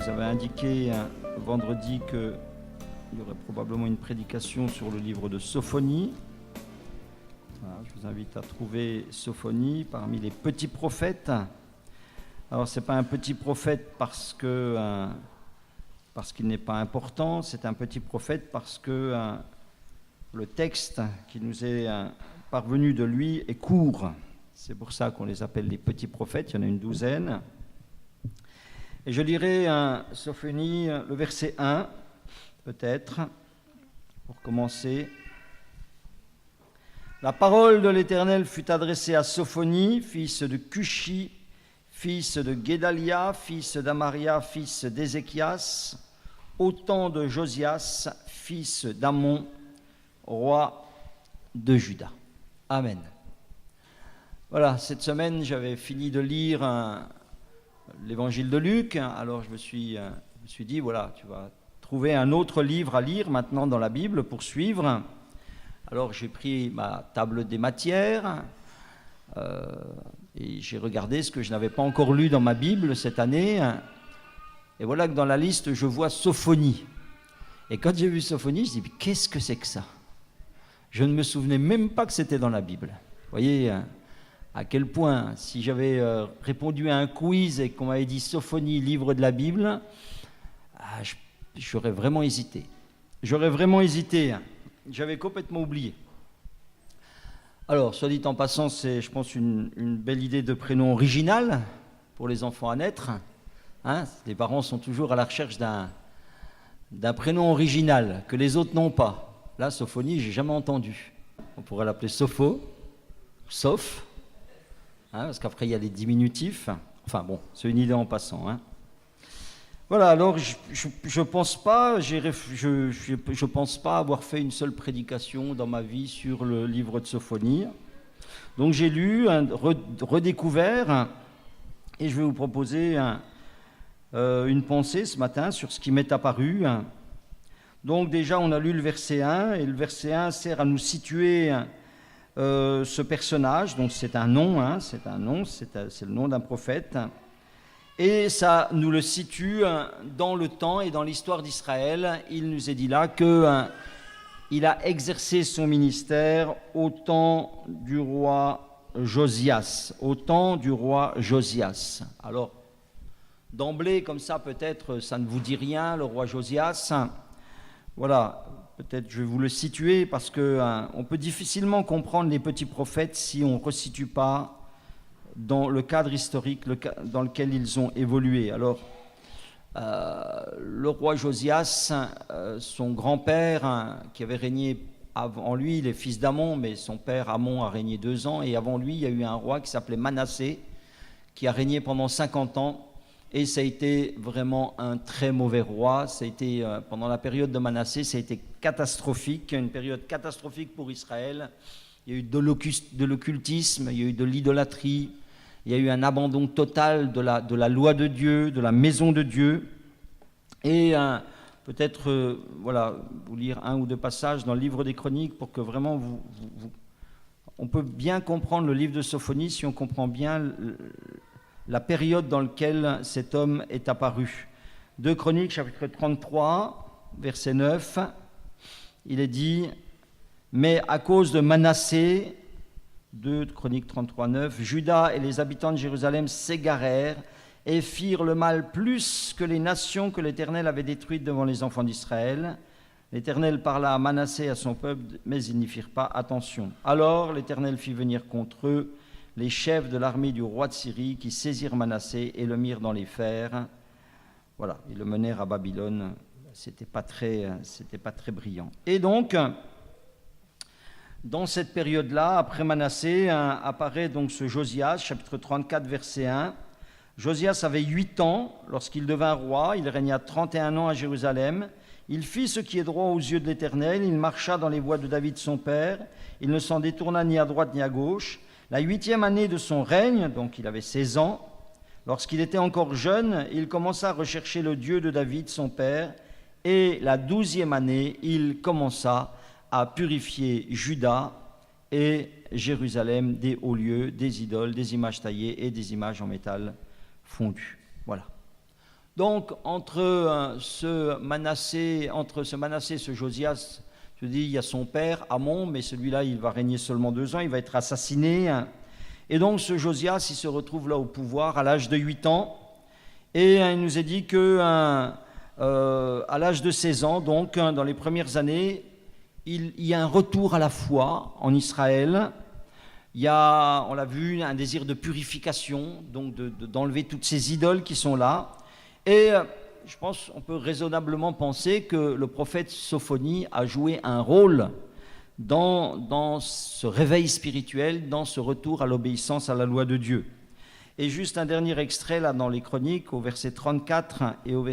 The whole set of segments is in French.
vous avez indiqué vendredi qu'il y aurait probablement une prédication sur le livre de Sophonie. Voilà, je vous invite à trouver Sophonie parmi les petits prophètes. Alors, ce n'est pas un petit prophète parce qu'il n'est pas important, c'est un petit prophète parce que le texte qui nous est parvenu de lui est court. C'est pour ça qu'on les appelle les petits prophètes, il y en a une douzaine. Et je lirai Sophonie, le verset 1, peut-être, pour commencer. La parole de l'Éternel fut adressée à Sophonie, fils de Cushi, fils de Guédalia, fils d'Amaria, fils d'Ézéchias, au temps de Josias, fils d'Amon, roi de Juda. Amen. Voilà, cette semaine, j'avais fini de lire l'évangile de Luc, alors je me suis dit, voilà, tu vas trouver un autre livre à lire maintenant dans la Bible pour suivre. Alors j'ai pris ma table des matières et j'ai regardé ce que je n'avais pas encore lu dans ma Bible cette année. Et voilà que dans la liste, je vois Sophonie. Et quand j'ai vu Sophonie, je dis, mais qu'est-ce que c'est que ça? Je ne me souvenais même pas que c'était dans la Bible. Vous voyez à quel point, si j'avais répondu à un quiz et qu'on m'avait dit Sophonie, livre de la Bible, j'aurais vraiment hésité. J'avais complètement oublié. Alors, soit dit en passant, c'est, je pense, une belle idée de prénom original pour les enfants à naître. Les parents sont toujours à la recherche d'un prénom original que les autres n'ont pas. Là, Sophonie, j'ai jamais entendu. On pourrait l'appeler Sopho, Soph, parce qu'après, il y a les diminutifs. Enfin bon, c'est une idée en passant. Voilà, alors je pense pas, je pense pas avoir fait une seule prédication dans ma vie sur le livre de Sophonie. Donc j'ai lu, redécouvert, et je vais vous proposer une pensée ce matin sur ce qui m'est apparu. Donc déjà, on a lu le verset 1, et le verset 1 sert à nous situer ce personnage. Donc c'est un nom, c'est le nom d'un prophète. Et ça nous le situe dans le temps et dans l'histoire d'Israël. Il nous est dit là qu'il a exercé son ministère au temps du roi Josias. Alors, d'emblée, comme ça, peut-être, ça ne vous dit rien, le roi Josias. Voilà, peut-être je vais vous le situer parce qu'on peut difficilement comprendre les petits prophètes si on ne resitue pas dans le cadre historique dans lequel ils ont évolué. Alors, le roi Josias, son grand-père, qui avait régné avant lui, il est fils d'Amon, mais son père Amon a régné 2 ans, et avant lui, il y a eu un roi qui s'appelait Manassé, qui a régné pendant 50 ans, et ça a été vraiment un très mauvais roi. Ça a été, pendant la période de Manassé, ça a été catastrophique, une période catastrophique pour Israël. Il y a eu de l'occultisme, il y a eu de l'idolâtrie, il y a eu un abandon total de la loi de Dieu, de la maison de Dieu. Et peut-être, vous lire 1 ou 2 passages dans le livre des Chroniques pour que vraiment on peut bien comprendre le livre de Sophonie si on comprend bien la période dans laquelle cet homme est apparu. 2 Chroniques, chapitre 33, verset 9, il est dit « Mais à cause de Manassé, 2 Chroniques 33, 9, Juda et les habitants de Jérusalem s'égarèrent et firent le mal plus que les nations que l'Éternel avait détruites devant les enfants d'Israël. L'Éternel parla à Manassé et à son peuple, mais ils n'y firent pas attention. Alors l'Éternel fit venir contre eux les chefs de l'armée du roi de Syrie qui saisirent Manassé et le mirent dans les fers. Voilà, ils le menèrent à Babylone. C'était pas très brillant. Et donc, dans cette période-là, après Manassé, apparaît donc ce Josias, chapitre 34, verset 1. Josias avait 8 ans lorsqu'il devint roi. Il régna 31 ans à Jérusalem. Il fit ce qui est droit aux yeux de l'Éternel. Il marcha dans les voies de David son père. Il ne s'en détourna ni à droite ni à gauche. La 8e année de son règne, donc il avait 16 ans, lorsqu'il était encore jeune, il commença à rechercher le Dieu de David, son père, et la 12e année, il commença à purifier Juda et Jérusalem des hauts lieux, des idoles, des images taillées et des images en métal fondu. Voilà. Donc, entre ce Manassé et ce Josias, je dis, il y a son père, Amon, mais celui-là, il va régner seulement 2 ans, il va être assassiné. Et donc, ce Josias, il se retrouve là au pouvoir à l'âge de 8 ans. Et il nous est dit qu'à l'âge de 16 ans, donc, dans les premières années, il y a un retour à la foi en Israël. Il y a, on l'a vu, un désir de purification, donc d'enlever toutes ces idoles qui sont là. Et je pense qu'on peut raisonnablement penser que le prophète Sophonie a joué un rôle dans ce réveil spirituel, dans ce retour à l'obéissance à la loi de Dieu. Et juste un dernier extrait là dans les Chroniques, au verset 34 et au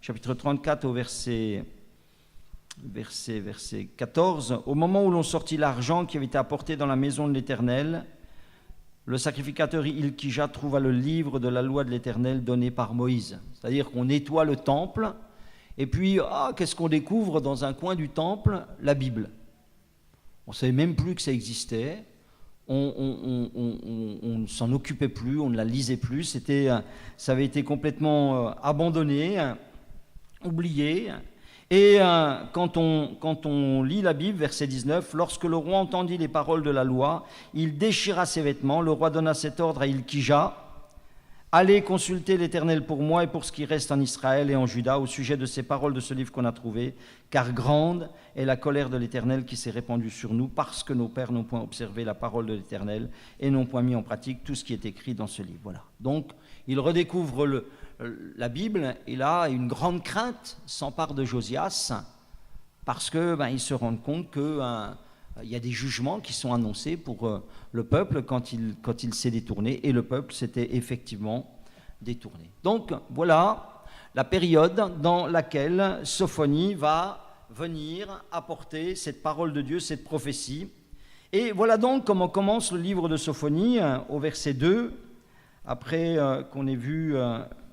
chapitre 34 au verset 14. Au moment où l'on sortit l'argent qui avait été apporté dans la maison de l'Éternel, le sacrificateur Ilkija trouva le livre de la loi de l'Éternel donné par Moïse. C'est-à-dire qu'on nettoie le temple, et puis, qu'est-ce qu'on découvre dans un coin du temple? La Bible. On ne savait même plus que ça existait, on ne s'en occupait plus, on ne la lisait plus, ça avait été complètement abandonné, oublié. Et quand on lit la Bible, verset 19, « Lorsque le roi entendit les paroles de la loi, il déchira ses vêtements. Le roi donna cet ordre à Ilkija, « Allez consulter l'Éternel pour moi et pour ce qui reste en Israël et en Juda au sujet de ces paroles de ce livre qu'on a trouvé, car grande est la colère de l'Éternel qui s'est répandue sur nous, parce que nos pères n'ont point observé la parole de l'Éternel et n'ont point mis en pratique tout ce qui est écrit dans ce livre. » Voilà. Donc, il redécouvre la Bible, et là, une grande crainte s'empare de Josias, parce qu'il se rend compte qu'il y a des jugements qui sont annoncés pour le peuple quand il s'est détourné, et le peuple s'était effectivement détourné. Donc, voilà la période dans laquelle Sophonie va venir apporter cette parole de Dieu, cette prophétie. Et voilà donc comment commence le livre de Sophonie, au verset 2, après qu'on ait vu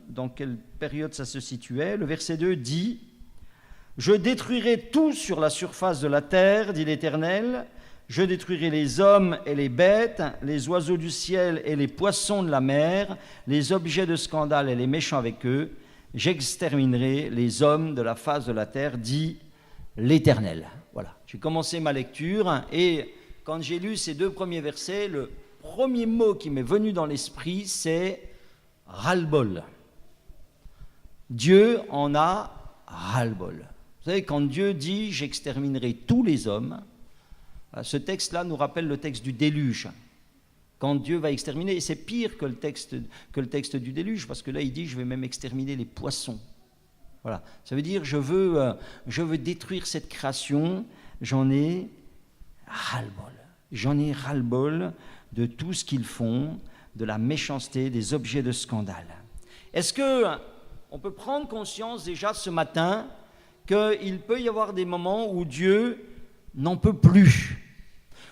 dans quelle période ça se situait. Le verset 2 dit « Je détruirai tout sur la surface de la terre, dit l'Éternel. Je détruirai les hommes et les bêtes, les oiseaux du ciel et les poissons de la mer, les objets de scandale et les méchants avec eux. J'exterminerai les hommes de la face de la terre, dit l'Éternel. » Voilà, j'ai commencé ma lecture, et quand j'ai lu ces 2 premiers versets, le premier mot qui m'est venu dans l'esprit, c'est « ras-le-bol ». Dieu en a ras-le-bol. Vous savez, quand Dieu dit « j'exterminerai tous les hommes », ce texte-là nous rappelle le texte du déluge. Quand Dieu va exterminer, et c'est pire que le texte du déluge, parce que là il dit « je vais même exterminer les poissons ». Voilà, ça veut dire je veux détruire cette création, j'en ai ras-le-bol. J'en ai ras-le-bol de tout ce qu'ils font, de la méchanceté, des objets de scandale. Est-ce qu'on peut prendre conscience déjà ce matin qu'il peut y avoir des moments où Dieu n'en peut plus,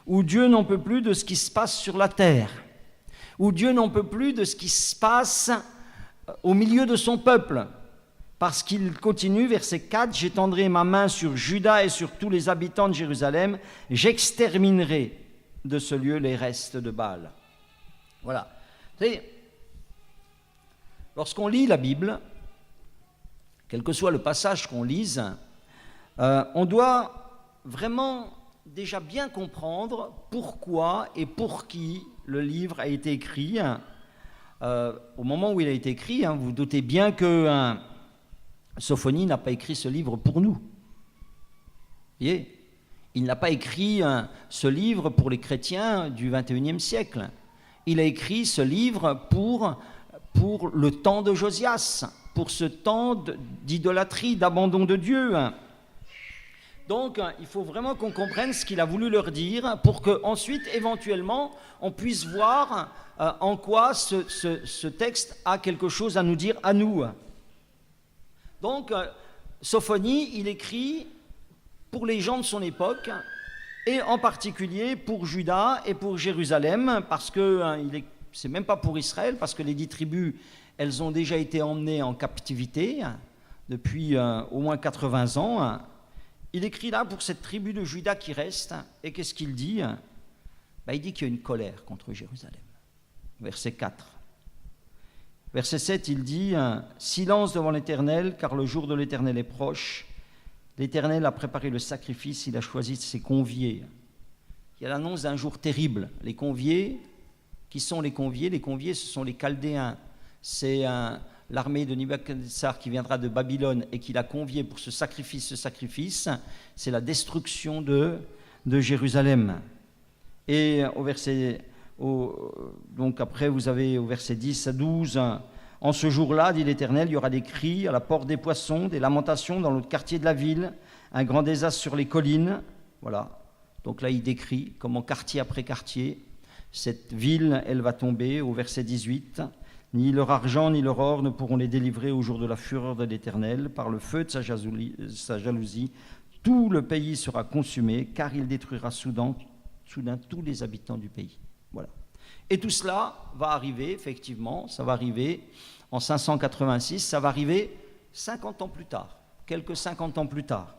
où Dieu n'en peut plus de ce qui se passe sur la terre, où Dieu n'en peut plus de ce qui se passe au milieu de son peuple, parce qu'il continue, verset 4, « J'étendrai ma main sur Juda et sur tous les habitants de Jérusalem, j'exterminerai de ce lieu les restes de Baal. » Voilà. Vous savez, lorsqu'on lit la Bible, quel que soit le passage qu'on lise, on doit vraiment déjà bien comprendre pourquoi et pour qui le livre a été écrit. Au moment où il a été écrit, vous vous doutez bien que Sophonie n'a pas écrit ce livre pour nous. Vous voyez ? Il n'a pas écrit ce livre pour les chrétiens du XXIe siècle. Il a écrit ce livre pour le temps de Josias, pour ce temps d'idolâtrie, d'abandon de Dieu. Donc, il faut vraiment qu'on comprenne ce qu'il a voulu leur dire pour qu'ensuite, éventuellement, on puisse voir en quoi ce texte a quelque chose à nous dire à nous. Donc, Sophonie, il écrit pour les gens de son époque, et en particulier pour Juda et pour Jérusalem, parce que c'est même pas pour Israël, parce que les 10 tribus, elles ont déjà été emmenées en captivité depuis au moins 80 ans. Il écrit là pour cette tribu de Juda qui reste, et qu'est-ce qu'il dit ? Il dit qu'il y a une colère contre Jérusalem. Verset 4. Verset 7, il dit « Silence devant l'Éternel, car le jour de l'Éternel est proche. L'Éternel a préparé le sacrifice, il a choisi ses conviés. » Il y a l'annonce d'un jour terrible. Les conviés, qui sont les conviés? Les conviés, ce sont les Chaldéens. C'est l'armée de Nebuchadnezzar qui viendra de Babylone et qui l'a convié pour ce sacrifice, c'est la destruction de Jérusalem. Et donc après, vous avez au verset 10 à 12, « En ce jour-là, dit l'Éternel, il y aura des cris à la porte des poissons, des lamentations dans le quartier de la ville, un grand désastre sur les collines. » Voilà. Donc là, il décrit comment quartier après quartier, cette ville, elle va tomber au verset 18. « Ni leur argent ni leur or ne pourront les délivrer au jour de la fureur de l'Éternel, par le feu de sa jalousie. Tout le pays sera consumé, car il détruira soudain tous les habitants du pays. » Voilà. Et tout cela va arriver, effectivement, ça va arriver en 586, ça va arriver 50 ans plus tard, quelques 50 ans plus tard.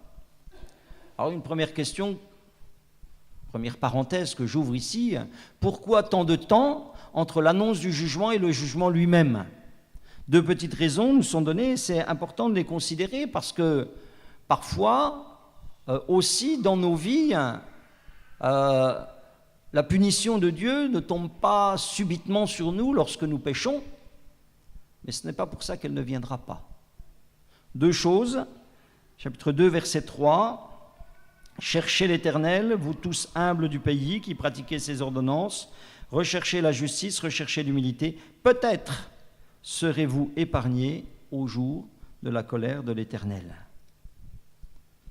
Alors une première question, première parenthèse que j'ouvre ici, pourquoi tant de temps entre l'annonce du jugement et le jugement lui-même? Deux petites raisons nous sont données, c'est important de les considérer parce que parfois, aussi dans nos vies, la punition de Dieu ne tombe pas subitement sur nous lorsque nous péchons, mais ce n'est pas pour ça qu'elle ne viendra pas. Deux choses, chapitre 2, verset 3, « Cherchez l'Éternel, vous tous humbles du pays, qui pratiquez ses ordonnances, recherchez la justice, recherchez l'humilité, peut-être serez-vous épargnés au jour de la colère de l'Éternel. »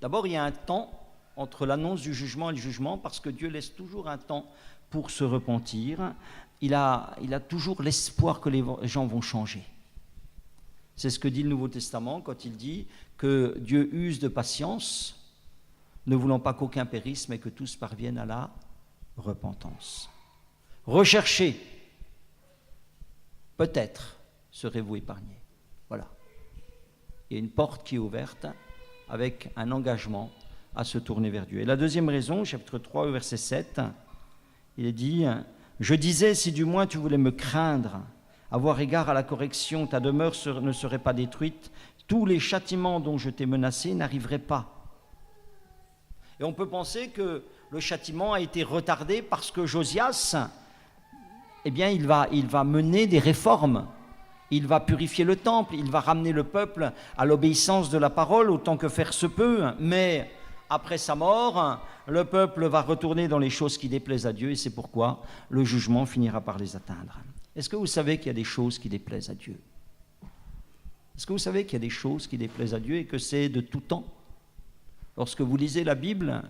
D'abord, il y a un temps entre l'annonce du jugement et le jugement, parce que Dieu laisse toujours un temps pour se repentir. Il a toujours l'espoir que les gens vont changer. C'est ce que dit le Nouveau Testament quand il dit que Dieu use de patience, ne voulant pas qu'aucun périsse, mais que tous parviennent à la repentance. Recherchez, peut-être serez-vous épargnés. Voilà. Il y a une porte qui est ouverte avec un engagement à se tourner vers Dieu. Et la deuxième raison, chapitre 3, verset 7, il est dit « Je disais, si du moins tu voulais me craindre, avoir égard à la correction, ta demeure ne serait pas détruite, tous les châtiments dont je t'ai menacé n'arriveraient pas. » Et on peut penser que le châtiment a été retardé parce que Josias, eh bien, il va mener des réformes. Il va purifier le temple, il va ramener le peuple à l'obéissance de la parole autant que faire se peut. Mais après sa mort, le peuple va retourner dans les choses qui déplaisent à Dieu et c'est pourquoi le jugement finira par les atteindre. Est-ce que vous savez qu'il y a des choses qui déplaisent à Dieu? Est-ce que vous savez qu'il y a des choses qui déplaisent à Dieu et que c'est de tout temps? Lorsque vous lisez la Bible,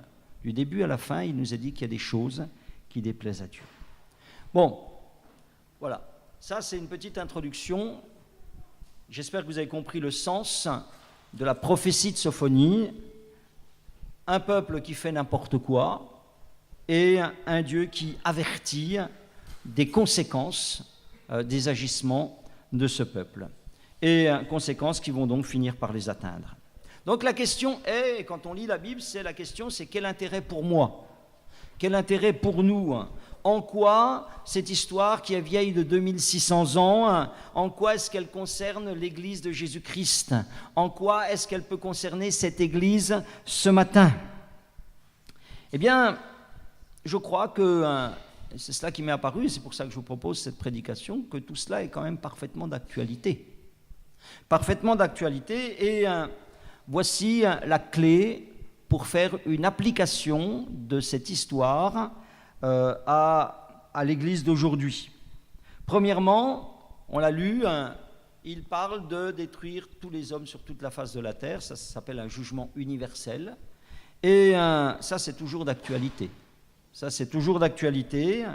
du début à la fin, il nous est dit qu'il y a des choses qui déplaisent à Dieu. Bon, voilà. Ça, c'est une petite introduction. J'espère que vous avez compris le sens de la prophétie de Sophonie. Un peuple qui fait n'importe quoi et un Dieu qui avertit des conséquences des agissements de ce peuple. Et conséquences qui vont donc finir par les atteindre. Donc la question est, quand on lit la Bible, c'est quel intérêt pour moi? Quel intérêt pour nous? En quoi cette histoire qui est vieille de 2600 ans, en quoi est-ce qu'elle concerne l'Église de Jésus-Christ? En quoi est-ce qu'elle peut concerner cette Église ce matin? Eh bien, je crois que, c'est cela qui m'est apparu, et c'est pour ça que je vous propose cette prédication, que tout cela est quand même parfaitement d'actualité. Parfaitement d'actualité, et voici la clé pour faire une application de cette histoire à l'Église d'aujourd'hui. Premièrement, on l'a lu, il parle de détruire tous les hommes sur toute la face de la terre, ça s'appelle un jugement universel, et ça c'est toujours d'actualité. Ça c'est toujours d'actualité.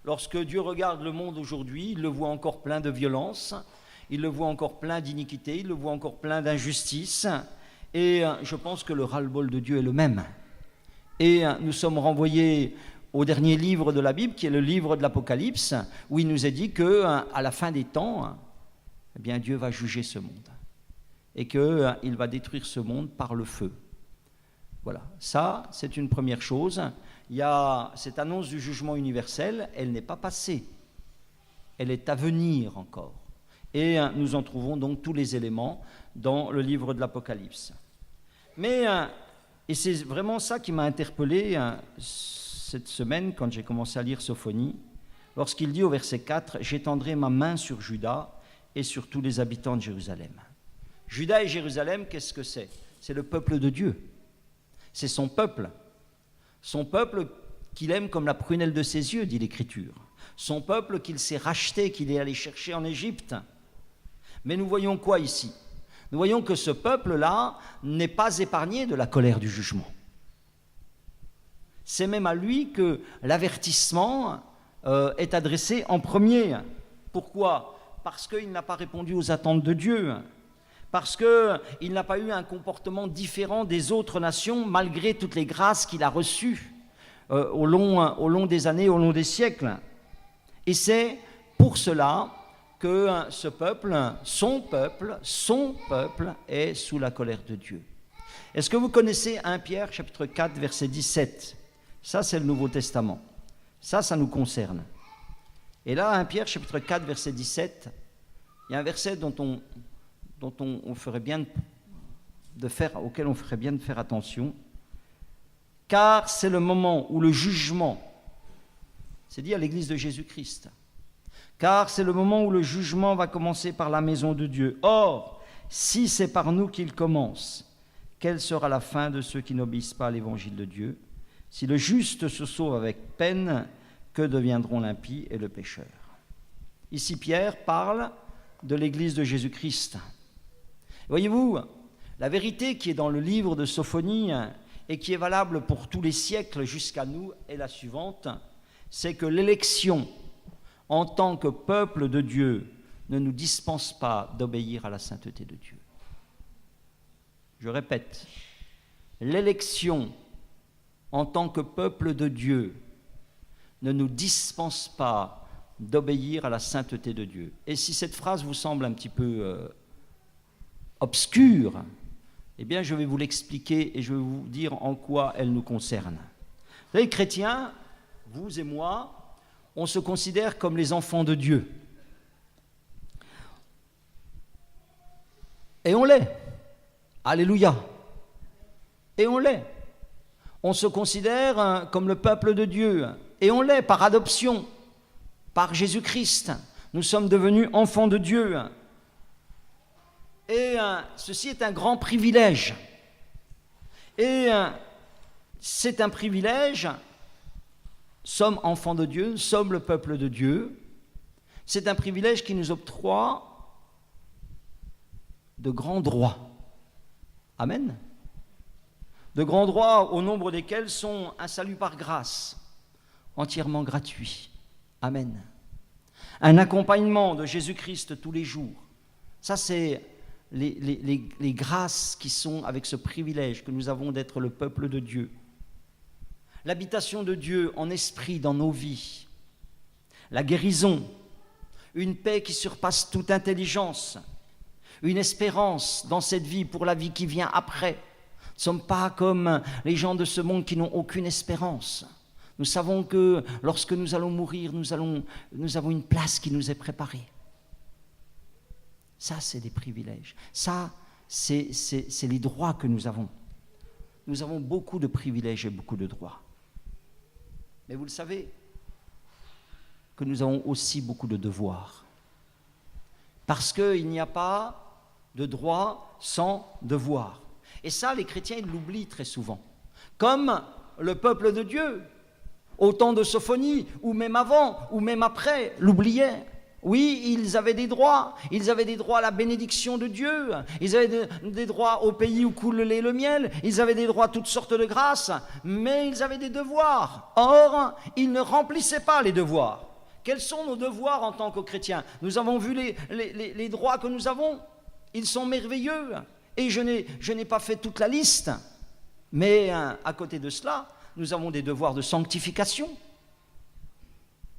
Lorsque Dieu regarde le monde aujourd'hui, il le voit encore plein de violence, il le voit encore plein d'iniquité, il le voit encore plein d'injustice, et je pense que le ras-le-bol de Dieu est le même. Et nous sommes renvoyés au dernier livre de la Bible, qui est le livre de l'Apocalypse, où il nous est dit qu'à la fin des temps, eh bien, Dieu va juger ce monde et qu'il va détruire ce monde par le feu. Voilà, ça, c'est une première chose. Il y a cette annonce du jugement universel, elle n'est pas passée, elle est à venir encore. Et nous en trouvons donc tous les éléments dans le livre de l'Apocalypse. Mais, et c'est vraiment ça qui m'a interpellé cette semaine quand j'ai commencé à lire Sophonie, lorsqu'il dit au verset 4 « J'étendrai ma main sur Juda et sur tous les habitants de Jérusalem ». Juda et Jérusalem, qu'est-ce que c'est? C'est le peuple de Dieu. C'est son peuple qu'il aime comme la prunelle de ses yeux, dit l'Écriture. Son peuple qu'il s'est racheté, qu'il est allé chercher en Égypte. Mais nous voyons quoi ici? Nous voyons que ce peuple-là n'est pas épargné de la colère du jugement. C'est même à lui que l'avertissement est adressé en premier. Pourquoi? Parce qu'il n'a pas répondu aux attentes de Dieu. Parce qu'il n'a pas eu un comportement différent des autres nations, malgré toutes les grâces qu'il a reçues au long des années, au long des siècles. Et c'est pour cela que ce peuple, son peuple, est sous la colère de Dieu. Est-ce que vous connaissez 1 Pierre, chapitre 4, verset 17? Ça, c'est le Nouveau Testament. Ça nous concerne. Et là, 1 Pierre, chapitre 4, verset 17, il y a un verset auquel on ferait bien de faire attention. Car c'est le moment où le jugement, c'est dit à l'église de Jésus-Christ, car c'est le moment où le jugement va commencer par la maison de Dieu. Or, si c'est par nous qu'il commence, quelle sera la fin de ceux qui n'obéissent pas à l'évangile de Dieu? Si le juste se sauve avec peine, que deviendront l'impie et le pécheur? Ici, Pierre parle de l'église de Jésus-Christ. Voyez-vous, la vérité qui est dans le livre de Sophonie et qui est valable pour tous les siècles jusqu'à nous est la suivante, c'est que l'élection en tant que peuple de Dieu ne nous dispense pas d'obéir à la sainteté de Dieu. Je répète, l'élection en tant que peuple de Dieu ne nous dispense pas d'obéir à la sainteté de Dieu. Et si cette phrase vous semble un petit peu obscure, eh bien je vais vous l'expliquer et je vais vous dire en quoi elle nous concerne. Vous savez, chrétiens, vous et moi, on se considère comme les enfants de Dieu. Et on l'est. Alléluia. Et on l'est. On se considère comme le peuple de Dieu. Et on l'est par adoption, par Jésus-Christ. Nous sommes devenus enfants de Dieu. Et ceci est un grand privilège. Et c'est un privilège. Sommes enfants de Dieu, sommes le peuple de Dieu. C'est un privilège qui nous octroie de grands droits. Amen. De grands droits au nombre desquels sont un salut par grâce, entièrement gratuit. Amen. Un accompagnement de Jésus-Christ tous les jours. Ça, c'est les grâces qui sont avec ce privilège que nous avons d'être le peuple de Dieu. L'habitation de Dieu en esprit dans nos vies, la guérison, une paix qui surpasse toute intelligence, une espérance dans cette vie pour la vie qui vient après. Nous ne sommes pas comme les gens de ce monde qui n'ont aucune espérance. Nous savons que lorsque nous allons mourir, nous avons une place qui nous est préparée. Ça, c'est des privilèges. Ça, c'est les droits que nous avons. Nous avons beaucoup de privilèges et beaucoup de droits. Mais vous le savez, que nous avons aussi beaucoup de devoirs. Parce qu'il n'y a pas de droit sans devoir. Et ça, les chrétiens, ils l'oublient très souvent. Comme le peuple de Dieu, au temps de Sophonie, ou même avant, ou même après, l'oubliaient. Oui, ils avaient des droits. Ils avaient des droits à la bénédiction de Dieu. Ils avaient des droits au pays où coule le lait et le miel. Ils avaient des droits à toutes sortes de grâces. Mais ils avaient des devoirs. Or, ils ne remplissaient pas les devoirs. Quels sont nos devoirs en tant que chrétiens? Nous avons vu les droits que nous avons. Ils sont merveilleux. Et je n'ai pas fait toute la liste. Mais à côté de cela, nous avons des devoirs de sanctification.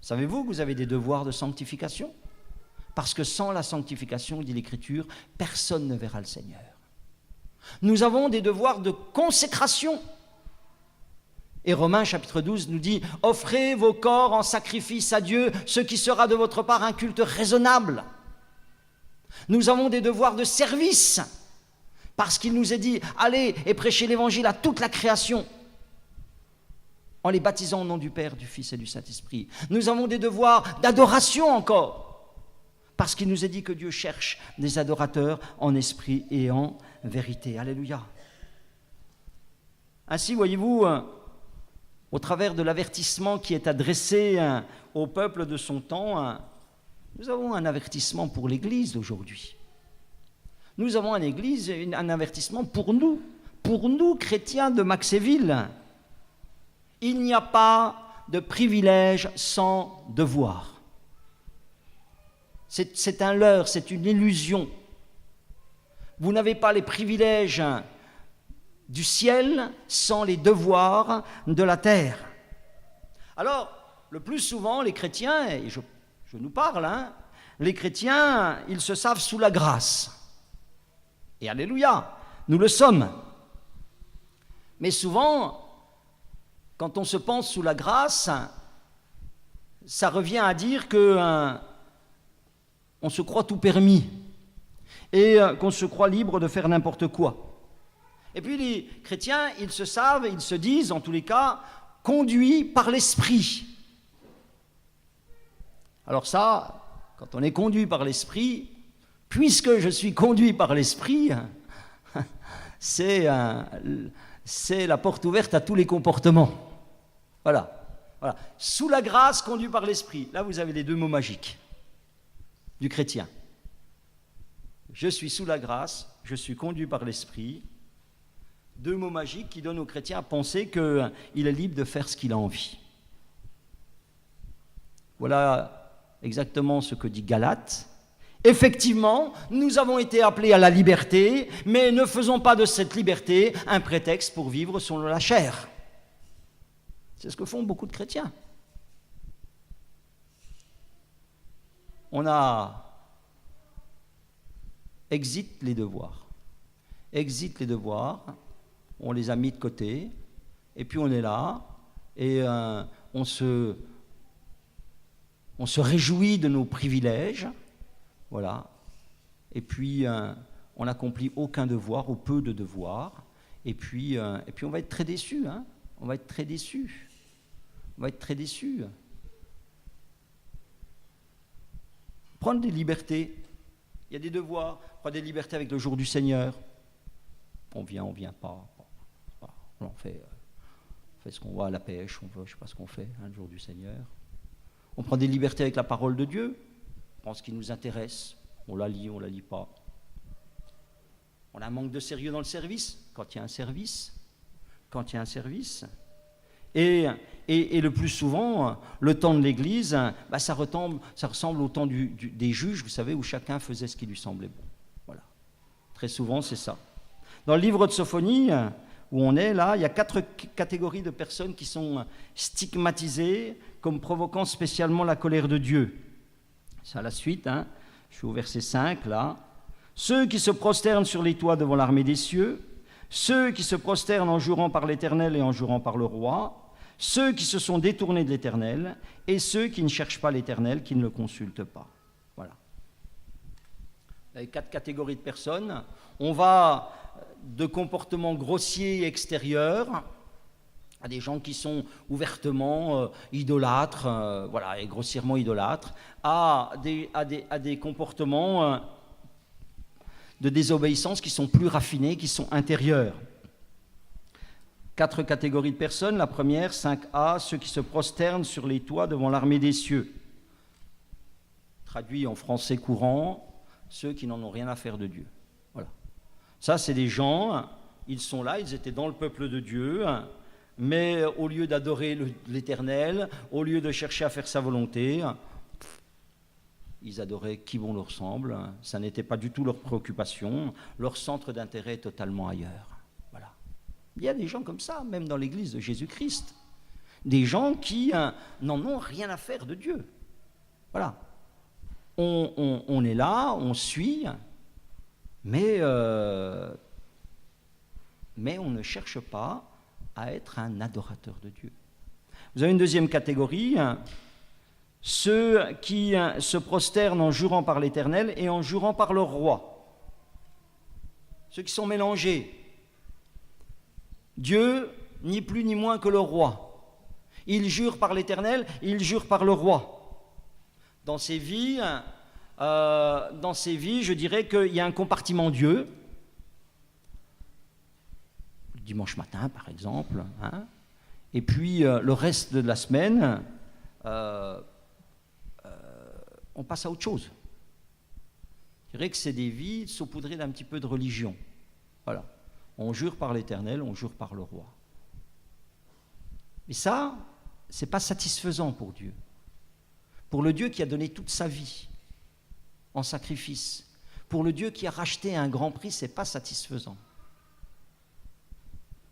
Savez-vous que vous avez des devoirs de sanctification? Parce que sans la sanctification, dit l'Écriture, personne ne verra le Seigneur. Nous avons des devoirs de consécration. Et Romains chapitre 12 nous dit « Offrez vos corps en sacrifice à Dieu, ce qui sera de votre part un culte raisonnable. » Nous avons des devoirs de service, parce qu'il nous est dit, allez et prêchez l'évangile à toute la création, en les baptisant au nom du Père, du Fils et du Saint-Esprit. Nous avons des devoirs d'adoration encore, parce qu'il nous est dit que Dieu cherche des adorateurs en esprit et en vérité. Alléluia. Ainsi, voyez-vous, au travers de l'avertissement qui est adressé au peuple de son temps, nous avons un avertissement pour l'Église d'aujourd'hui. Nous avons un avertissement pour nous chrétiens de Maxéville. Il n'y a pas de privilège sans devoir. C'est un leurre, c'est une illusion. Vous n'avez pas les privilèges du ciel sans les devoirs de la terre. Alors, le plus souvent, les chrétiens, et je nous parle, les chrétiens, ils se savent sous la grâce. Et alléluia, nous le sommes. Mais souvent, quand on se pense sous la grâce, ça revient à dire que on se croit tout permis et qu'on se croit libre de faire n'importe quoi. Et puis les chrétiens, ils se savent, ils se disent, en tous les cas, conduits par l'esprit. Alors ça, quand on est conduit par l'esprit, puisque je suis conduit par l'esprit, c'est la porte ouverte à tous les comportements. Voilà. Sous la grâce, conduit par l'esprit. Là, vous avez les deux mots magiques du chrétien. Je suis sous la grâce, je suis conduit par l'esprit. Deux mots magiques qui donnent au chrétien à penser qu'il est libre de faire ce qu'il a envie. Voilà exactement ce que dit Galates. Effectivement, nous avons été appelés à la liberté, mais ne faisons pas de cette liberté un prétexte pour vivre selon la chair. C'est ce que font beaucoup de chrétiens. On exit les devoirs. On les a mis de côté, et puis on est là, et on se réjouit de nos privilèges, voilà, et puis on n'accomplit aucun devoir, ou peu de devoirs, et puis on va être très déçus, on va être très déçus. Prendre des libertés, il y a des devoirs, prendre des libertés avec le jour du Seigneur, on vient pas. On fait ce qu'on va à la pêche, je ne sais pas ce qu'on fait le jour du Seigneur. On prend des libertés avec la parole de Dieu, on prend ce qui nous intéresse, on la lit pas. On a un manque de sérieux dans le service, quand il y a un service. Et le plus souvent, le temps de l'Église, ça ressemble au temps des juges, vous savez, où chacun faisait ce qui lui semblait bon. Voilà. Très souvent, c'est ça. Dans le livre de Sophonie, où on est là, il y a 4 catégories de personnes qui sont stigmatisées comme provoquant spécialement la colère de Dieu. C'est à la suite, je suis au verset 5, là. Ceux qui se prosternent sur les toits devant l'armée des cieux, ceux qui se prosternent en jurant par l'Éternel et en jurant par le roi, ceux qui se sont détournés de l'Éternel et ceux qui ne cherchent pas l'Éternel, qui ne le consultent pas. Voilà. Il y a 4 catégories de personnes. On va de comportements grossiers et extérieurs à des gens qui sont ouvertement idolâtres, et grossièrement idolâtres, à des comportements de désobéissance qui sont plus raffinés, qui sont intérieurs. 4 catégories de personnes. La première, 5a, ceux qui se prosternent sur les toits devant l'armée des cieux. Traduit en français courant, ceux qui n'en ont rien à faire de Dieu. Voilà. Ça, c'est des gens, ils sont là, ils étaient dans le peuple de Dieu, mais au lieu d'adorer l'Éternel, au lieu de chercher à faire sa volonté, ils adoraient qui bon leur semble. Ça n'était pas du tout leur préoccupation. Leur centre d'intérêt est totalement ailleurs. Voilà. Il y a des gens comme ça, même dans l'Église de Jésus-Christ. Des gens qui n'en ont rien à faire de Dieu. Voilà. On est là, on suit, mais on ne cherche pas à être un adorateur de Dieu. Vous avez une deuxième catégorie, ceux qui se prosternent en jurant par l'Éternel et en jurant par leur roi. Ceux qui sont mélangés. Dieu, ni plus ni moins que le roi. Ils jurent par l'Éternel, ils jurent par le roi. Dans ces vies, je dirais qu'il y a un compartiment Dieu. Le dimanche matin, par exemple. Et puis, le reste de la semaine, on passe à autre chose. Je dirais que c'est des vies saupoudrées d'un petit peu de religion. Voilà. On jure par l'Éternel, on jure par le roi. Mais ça, ce n'est pas satisfaisant pour Dieu. Pour le Dieu qui a donné toute sa vie en sacrifice, pour le Dieu qui a racheté à un grand prix, ce n'est pas satisfaisant.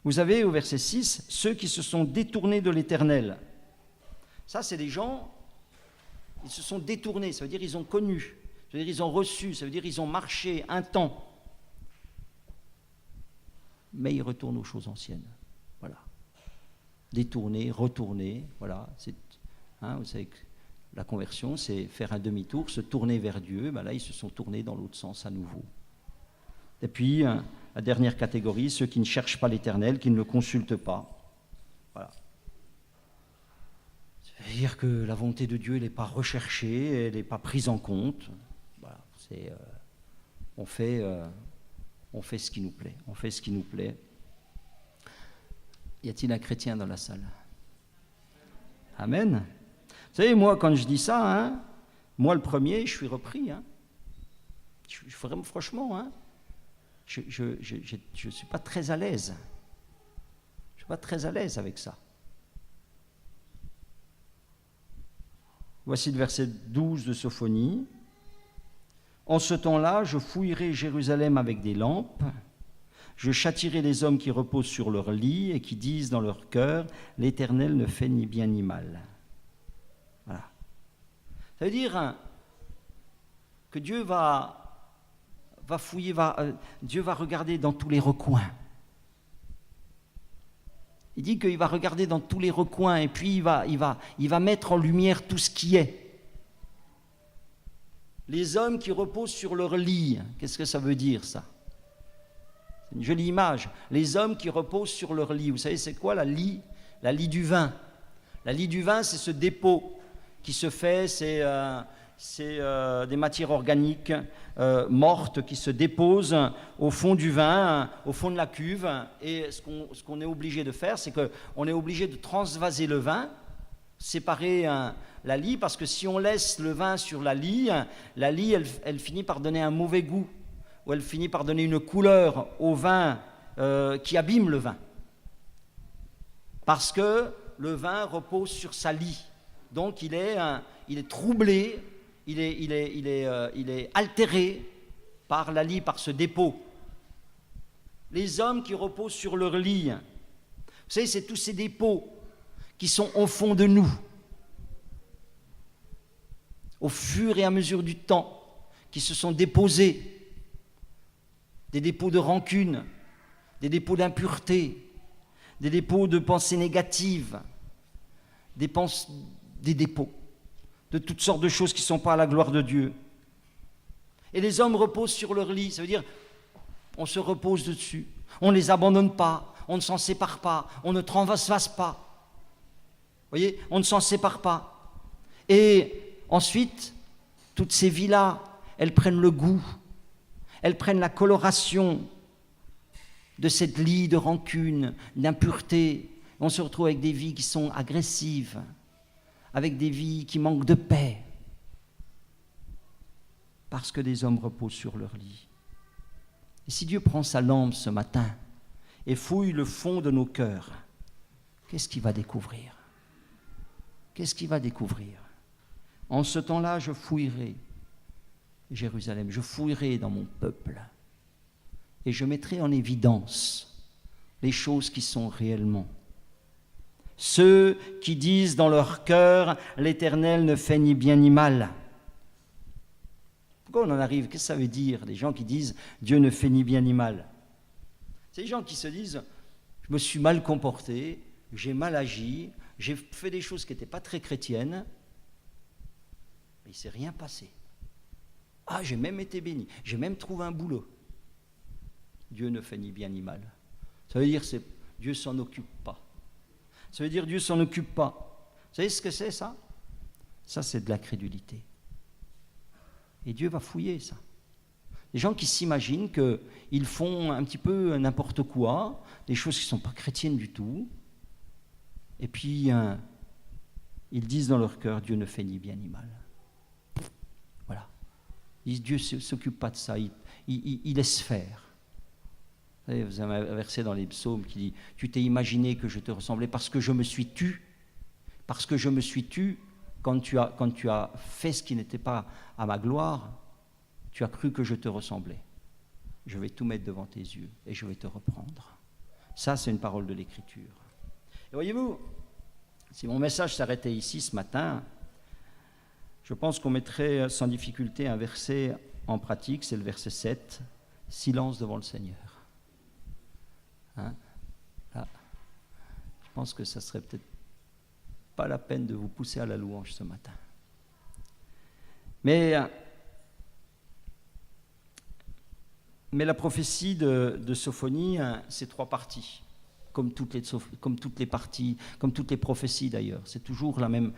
Vous avez au verset 6, ceux qui se sont détournés de l'Éternel. Ça, c'est des gens, ils se sont détournés, ça veut dire qu'ils ont connu, ça veut dire qu'ils ont reçu, ça veut dire qu'ils ont marché un temps. Mais ils retournent aux choses anciennes. Voilà. Détourner, retourner, voilà. Vous savez que la conversion, c'est faire un demi-tour, se tourner vers Dieu. Là, ils se sont tournés dans l'autre sens à nouveau. Et puis, la dernière catégorie, ceux qui ne cherchent pas l'Éternel, qui ne le consultent pas. Voilà. Ça veut dire que la volonté de Dieu, elle n'est pas recherchée, elle n'est pas prise en compte. Voilà. On fait ce qui nous plaît. On fait ce qui nous plaît. Y a-t-il un chrétien dans la salle? Amen. Vous savez, moi, quand je dis ça, moi, le premier, je suis repris. Vraiment, franchement, je ne suis pas très à l'aise. Je ne suis pas très à l'aise avec ça. Voici le verset 12 de Sophonie. En ce temps-là, je fouillerai Jérusalem avec des lampes. Je châtierai les hommes qui reposent sur leur lit et qui disent dans leur cœur, l'Éternel ne fait ni bien ni mal. Voilà. Ça veut dire que Dieu va fouiller, Dieu va regarder dans tous les recoins. Il dit qu'il va regarder dans tous les recoins et puis il va mettre en lumière tout ce qui est. Les hommes qui reposent sur leur lit, qu'est-ce que ça veut dire ça? C'est une jolie image. Les hommes qui reposent sur leur lit. Vous savez, c'est quoi la lie? La lie du vin. La lie du vin, c'est ce dépôt qui se fait, c'est des matières organiques mortes qui se déposent au fond du vin, au fond de la cuve. Et ce qu'on est obligé de faire, c'est qu'on est obligé de transvaser le vin, séparer la lie, parce que si on laisse le vin sur la lie, elle finit par donner un mauvais goût, ou elle finit par donner une couleur au vin qui abîme le vin. Parce que le vin repose sur sa lie. Donc il est troublé, il est altéré par la lie, par ce dépôt. Les hommes qui reposent sur leur lit, vous savez, c'est tous ces dépôts qui sont au fond de nous, au fur et à mesure du temps, qui se sont déposés, des dépôts de rancune, des dépôts d'impureté, des dépôts de pensées négatives, des dépôts de toutes sortes de choses qui ne sont pas à la gloire de Dieu. Et les hommes reposent sur leur lit, ça veut dire on se repose dessus, on ne les abandonne pas, on ne s'en sépare pas, on ne transvase pas. Vous voyez, on ne s'en sépare pas. Et ensuite, toutes ces vies-là, elles prennent le goût, elles prennent la coloration de cette lie de rancune, d'impureté. On se retrouve avec des vies qui sont agressives, avec des vies qui manquent de paix, parce que des hommes reposent sur leur lit. Et si Dieu prend sa lampe ce matin et fouille le fond de nos cœurs, qu'est-ce qu'il va découvrir? Qu'est-ce qu'il va découvrir? En ce temps-là, je fouillerai Jérusalem, je fouillerai dans mon peuple et je mettrai en évidence les choses qui sont réellement. Ceux qui disent dans leur cœur, l'Éternel ne fait ni bien ni mal. Pourquoi on en arrive? Qu'est-ce que ça veut dire, les gens qui disent Dieu ne fait ni bien ni mal? C'est les gens qui se disent, je me suis mal comporté, j'ai mal agi, j'ai fait des choses qui n'étaient pas très chrétiennes, il ne s'est rien passé. Ah, j'ai même été béni, j'ai même trouvé un boulot. Dieu ne fait ni bien ni mal. Ça veut dire que Dieu ne s'en occupe pas. Ça veut dire que Dieu ne s'en occupe pas. Vous savez ce que c'est ça? Ça, c'est de l'incrédulité. Et Dieu va fouiller ça. Des gens qui s'imaginent qu'ils font un petit peu n'importe quoi, des choses qui ne sont pas chrétiennes du tout, et puis ils disent dans leur cœur, Dieu ne fait ni bien ni mal. Voilà. Ils disent, Dieu ne s'occupe pas de ça, il laisse faire. Vous savez, vous avez un verset dans les psaumes qui dit, tu t'es imaginé que je te ressemblais parce que je me suis tu, parce que je me suis tu, quand tu as fait ce qui n'était pas à ma gloire, tu as cru que je te ressemblais. Je vais tout mettre devant tes yeux et je vais te reprendre. Ça, c'est une parole de l'Écriture. Et voyez-vous, si mon message s'arrêtait ici ce matin, je pense qu'on mettrait sans difficulté un verset en pratique, c'est le verset 7, « Silence devant le Seigneur ». Hein? Là, je pense que ça serait peut-être pas la peine de vous pousser à la louange ce matin. Mais la prophétie de Sophonie, c'est 3 parties, comme toutes les parties, comme toutes les prophéties d'ailleurs. C'est toujours la même.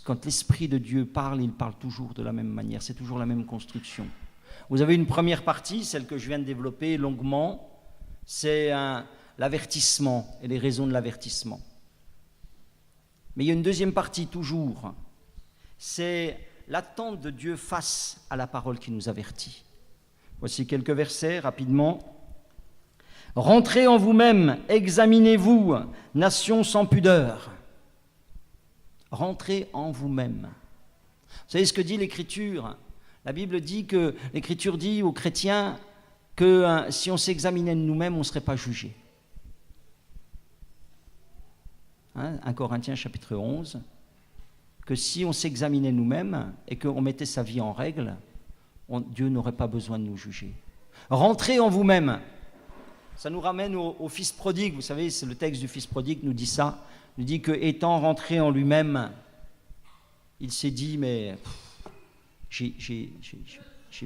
Quand l'Esprit de Dieu parle, il parle toujours de la même manière. C'est toujours la même construction. Vous avez une première partie, celle que je viens de développer longuement, c'est l'avertissement et les raisons de l'avertissement. Mais il y a une deuxième partie toujours, c'est l'attente de Dieu face à la parole qui nous avertit. Voici quelques versets rapidement. « Rentrez en vous-même, examinez-vous, nation sans pudeur. » Rentrez en vous-même. Vous savez ce que dit l'Écriture? La Bible dit que, l'Écriture dit aux chrétiens que si on s'examinait de nous-mêmes, on ne serait pas jugé. 1 Corinthiens chapitre 11, que si on s'examinait nous-mêmes et qu'on mettait sa vie en règle, Dieu n'aurait pas besoin de nous juger. Rentrez en vous-même. Ça nous ramène au fils prodigue. Vous savez, c'est le texte du fils prodigue nous dit ça. Il nous dit que étant rentré en lui-même, il s'est dit, mais j'ai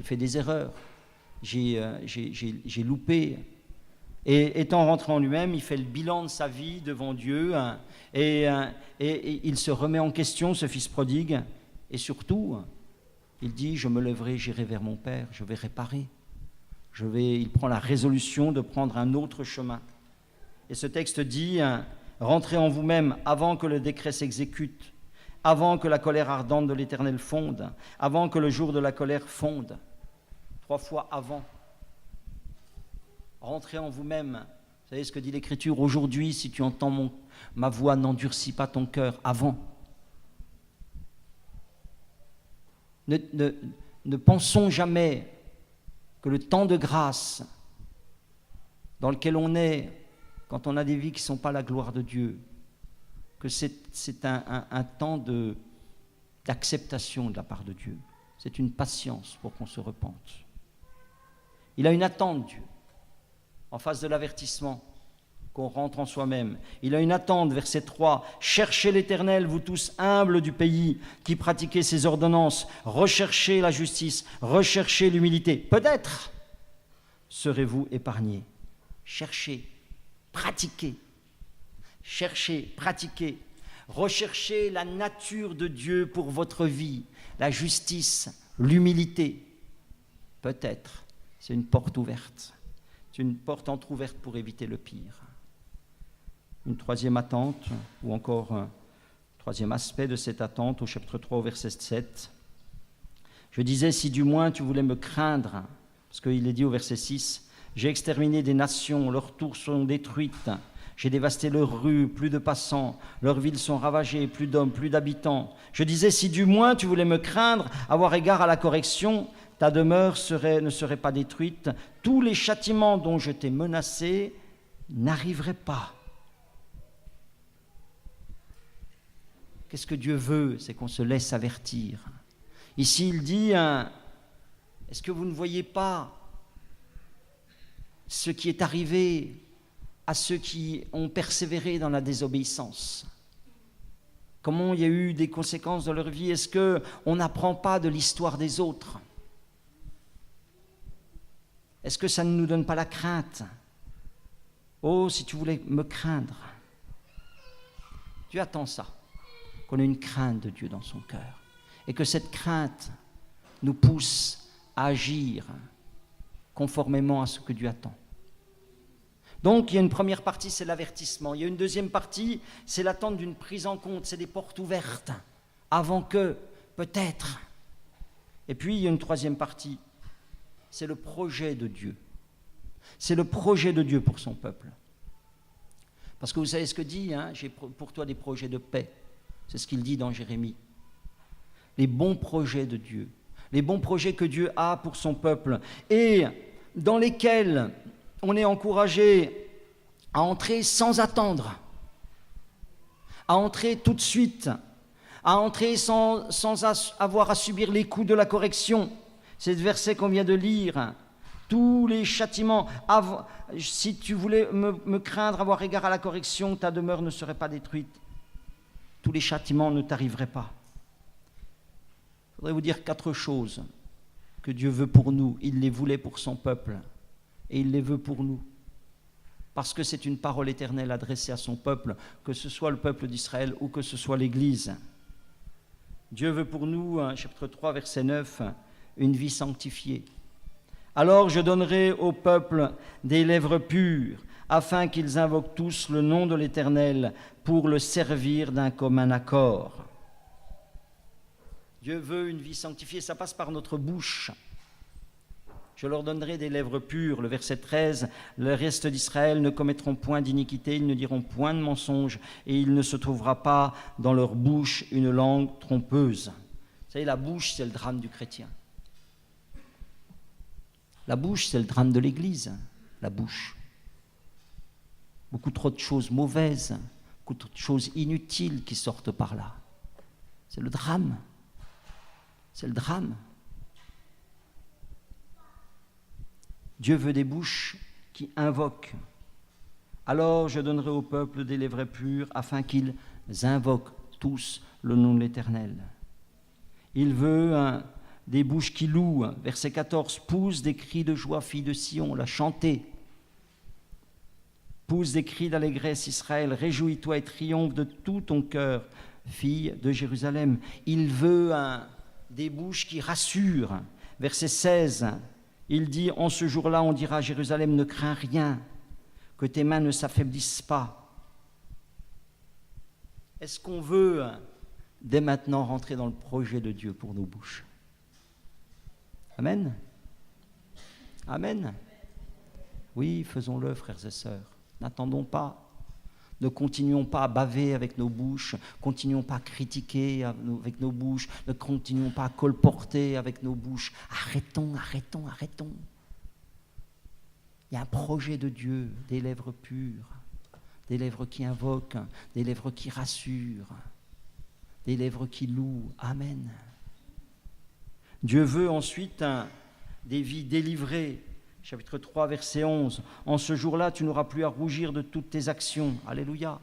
fait des erreurs, j'ai loupé. Et étant rentré en lui-même, il fait le bilan de sa vie devant Dieu et il se remet en question, ce fils prodigue. Et surtout, il dit, je me lèverai, j'irai vers mon Père, je vais réparer. Il prend la résolution de prendre un autre chemin. Et ce texte dit, rentrez en vous-même avant que le décret s'exécute, avant que la colère ardente de l'Éternel fonde, avant que le jour de la colère fonde. 3 fois avant. Rentrez en vous-même. Vous savez ce que dit l'Écriture? Aujourd'hui, si tu entends ma voix, n'endurcis pas ton cœur. Avant. Ne pensons jamais que le temps de grâce dans lequel on est, quand on a des vies qui ne sont pas la gloire de Dieu, que c'est un temps d'acceptation de la part de Dieu. C'est une patience pour qu'on se repente. Il a une attente, Dieu, en face de l'avertissement, qu'on rentre en soi-même. Il a une attente, verset 3, « Cherchez l'Éternel, vous tous humbles du pays, qui pratiquez ses ordonnances, recherchez la justice, recherchez l'humilité. Peut-être serez-vous épargnés. » Cherchez, pratiquez, recherchez la nature de Dieu pour votre vie, la justice, l'humilité. Peut-être, c'est une porte ouverte. C'est une porte entrouverte pour éviter le pire. Une troisième attente, ou encore un troisième aspect de cette attente, au chapitre 3, au verset 7. Je disais, si du moins tu voulais me craindre, parce qu'il est dit au verset 6, j'ai exterminé des nations, leurs tours sont détruites, j'ai dévasté leurs rues, plus de passants, leurs villes sont ravagées, plus d'hommes, plus d'habitants. Je disais, si du moins tu voulais me craindre, avoir égard à la correction, ta demeure ne serait pas détruite, tous les châtiments dont je t'ai menacé n'arriveraient pas. Qu'est-ce que Dieu veut? C'est qu'on se laisse avertir. Ici, il dit, est-ce que vous ne voyez pas ce qui est arrivé à ceux qui ont persévéré dans la désobéissance? comment il y a eu des conséquences dans leur vie. Est-ce qu'on n'apprend pas de l'histoire des autres? Est-ce que ça ne nous donne pas la crainte? Oh, si tu voulais me craindre. Dieu attend ça, qu'on ait une crainte de Dieu dans son cœur. Et que cette crainte nous pousse à agir conformément à ce que Dieu attend. Donc, il y a une première partie, c'est l'avertissement. Il y a une deuxième partie, c'est l'attente d'une prise en compte. C'est des portes ouvertes, avant que, peut-être. Et puis, il y a une troisième partie, c'est le projet de Dieu. C'est le projet de Dieu pour son peuple. Parce que vous savez ce que dit, hein, j'ai pour toi des projets de paix. C'est ce qu'il dit dans Jérémie. Les bons projets de Dieu. Les bons projets que Dieu a pour son peuple. Et dans lesquels on est encouragé à entrer sans attendre. À entrer tout de suite. À entrer sans avoir à subir les coups de la correction. C'est le verset qu'on vient de lire. Tous les châtiments, si tu voulais me craindre, avoir égard à la correction, ta demeure ne serait pas détruite. Tous les châtiments ne t'arriveraient pas. Je voudrais vous dire 4 choses que Dieu veut pour nous. Il les voulait pour son peuple et il les veut pour nous. Parce que c'est une parole éternelle adressée à son peuple, que ce soit le peuple d'Israël ou que ce soit l'Église. Dieu veut pour nous, chapitre 3, verset 9, une vie sanctifiée. Alors je donnerai au peuple des lèvres pures, afin qu'ils invoquent tous le nom de l'Éternel pour le servir d'un commun accord. Dieu veut une vie sanctifiée, ça passe par notre bouche. Je leur donnerai des lèvres pures. Le verset 13, le reste d'Israël ne commettront point d'iniquité, ils ne diront point de mensonge, et il ne se trouvera pas dans leur bouche une langue trompeuse. Vous savez, la bouche, c'est le drame du chrétien. La bouche, c'est le drame de l'Église, la bouche. Beaucoup trop de choses mauvaises, beaucoup trop de choses inutiles qui sortent par là. C'est le drame. C'est le drame. Dieu veut des bouches qui invoquent. Alors je donnerai au peuple des lèvres pures afin qu'ils invoquent tous le nom de l'Éternel. Il veut des bouches qui louent. Verset 14, pousse des cris de joie, fille de Sion, la chanter. Pousse des cris d'allégresse, Israël, réjouis-toi et triomphe de tout ton cœur, fille de Jérusalem. Il veut des bouches qui rassurent. Verset 16, il dit, en ce jour-là, on dira à Jérusalem, ne crains rien, que tes mains ne s'affaiblissent pas. Est-ce qu'on veut, dès maintenant, rentrer dans le projet de Dieu pour nos bouches? Amen. Amen. Oui, faisons-le, frères et sœurs. N'attendons pas. Ne continuons pas à baver avec nos bouches. Continuons pas à critiquer avec nos bouches. Ne continuons pas à colporter avec nos bouches. Arrêtons. Il y a un projet de Dieu, des lèvres pures, des lèvres qui invoquent, des lèvres qui rassurent, des lèvres qui louent. Amen. Dieu veut ensuite des vies délivrées. Chapitre 3, verset 11. En ce jour-là, tu n'auras plus à rougir de toutes tes actions. Alléluia.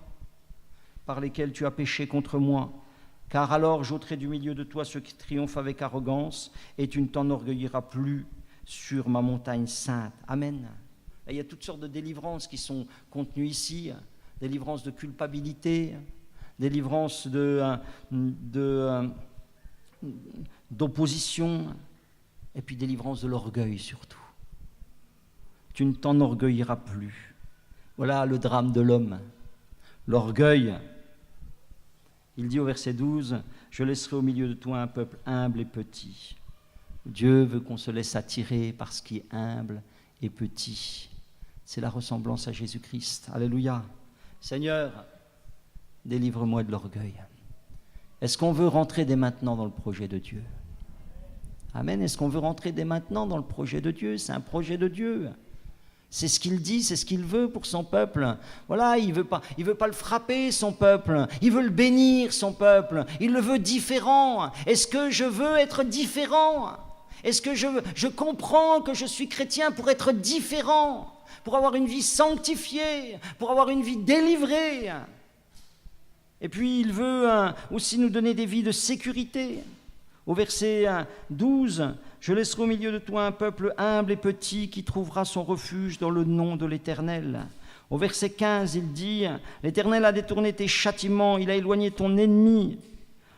Par lesquelles tu as péché contre moi. Car alors j'ôterai du milieu de toi ceux qui triomphent avec arrogance, et tu ne t'enorgueilliras plus sur ma montagne sainte. Amen. Là, il y a toutes sortes de délivrances qui sont contenues ici. Délivrance de culpabilité, délivrance d'opposition, et puis délivrance de l'orgueil surtout. Tu ne t'enorgueilliras plus. Voilà le drame de l'homme. L'orgueil. Il dit au verset 12, « Je laisserai au milieu de toi un peuple humble et petit. » Dieu veut qu'on se laisse attirer par ce qui est humble et petit. C'est la ressemblance à Jésus-Christ. Alléluia. Seigneur, délivre-moi de l'orgueil. Est-ce qu'on veut rentrer dès maintenant dans le projet de Dieu? Amen. Est-ce qu'on veut rentrer dès maintenant dans le projet de Dieu? C'est un projet de Dieu. C'est ce qu'il dit, c'est ce qu'il veut pour son peuple. Voilà, il veut pas le frapper, son peuple. Il veut le bénir, son peuple. Il le veut différent. Est-ce que je veux être différent? Est-ce que je comprends que je suis chrétien pour être différent, pour avoir une vie sanctifiée, pour avoir une vie délivrée? Et puis il veut aussi nous donner des vies de sécurité. Au verset 12, « Je laisserai au milieu de toi un peuple humble et petit qui trouvera son refuge dans le nom de l'Éternel. » Au verset 15, il dit, « L'Éternel a détourné tes châtiments, il a éloigné ton ennemi.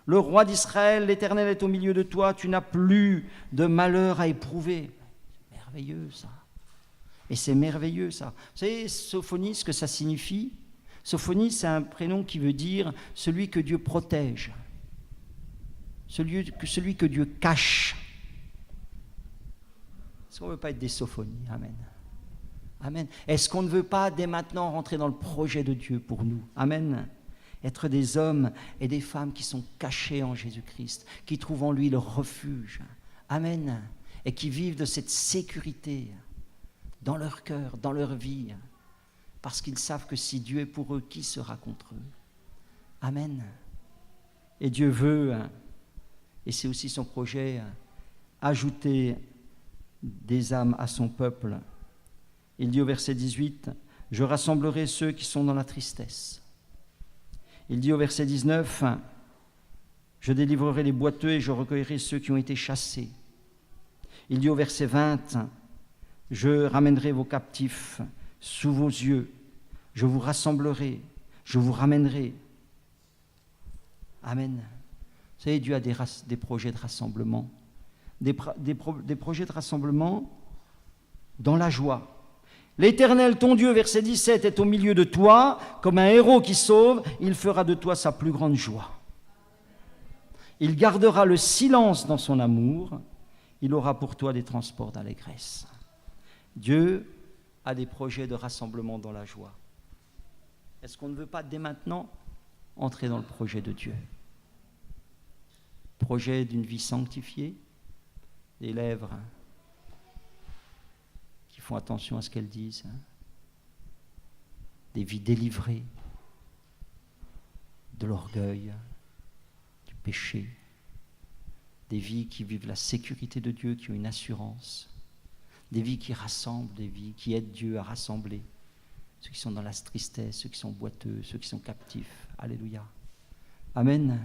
Le roi d'Israël, l'Éternel est au milieu de toi, tu n'as plus de malheur à éprouver. » C'est merveilleux ça. Et c'est merveilleux ça. Vous savez, Sophonie, ce que ça signifie? Sophonie, c'est un prénom qui veut dire celui que Dieu protège, celui que Dieu cache. Est-ce qu'on ne veut pas être des Sophonies? Amen. Amen. Est-ce qu'on ne veut pas dès maintenant rentrer dans le projet de Dieu pour nous? Amen. Être des hommes et des femmes qui sont cachés en Jésus-Christ, qui trouvent en lui leur refuge. Amen. Et qui vivent de cette sécurité dans leur cœur, dans leur vie, parce qu'ils savent que si Dieu est pour eux, qui sera contre eux? Amen. Et Dieu veut, et c'est aussi son projet, ajouter des âmes à son peuple. Il dit au verset 18, « Je rassemblerai ceux qui sont dans la tristesse. » Il dit au verset 19, « Je délivrerai les boiteux et je recueillerai ceux qui ont été chassés. » Il dit au verset 20, « Je ramènerai vos captifs sous vos yeux. Je vous rassemblerai, je vous ramènerai. » Amen. Vous savez, Dieu a des projets de rassemblement, des projets de rassemblement dans la joie. L'Éternel, ton Dieu, verset 17, est au milieu de toi, comme un héros qui sauve, il fera de toi sa plus grande joie. Il gardera le silence dans son amour, il aura pour toi des transports d'allégresse. Dieu a des projets de rassemblement dans la joie. Est-ce qu'on ne veut pas dès maintenant entrer dans le projet de Dieu? Projet d'une vie sanctifiée, des lèvres qui font attention à ce qu'elles disent, des vies délivrées de l'orgueil, du péché, des vies qui vivent la sécurité de Dieu, qui ont une assurance, des vies qui rassemblent, des vies qui aident Dieu à rassembler ceux qui sont dans la tristesse, ceux qui sont boiteux, ceux qui sont captifs. Alléluia. Amen.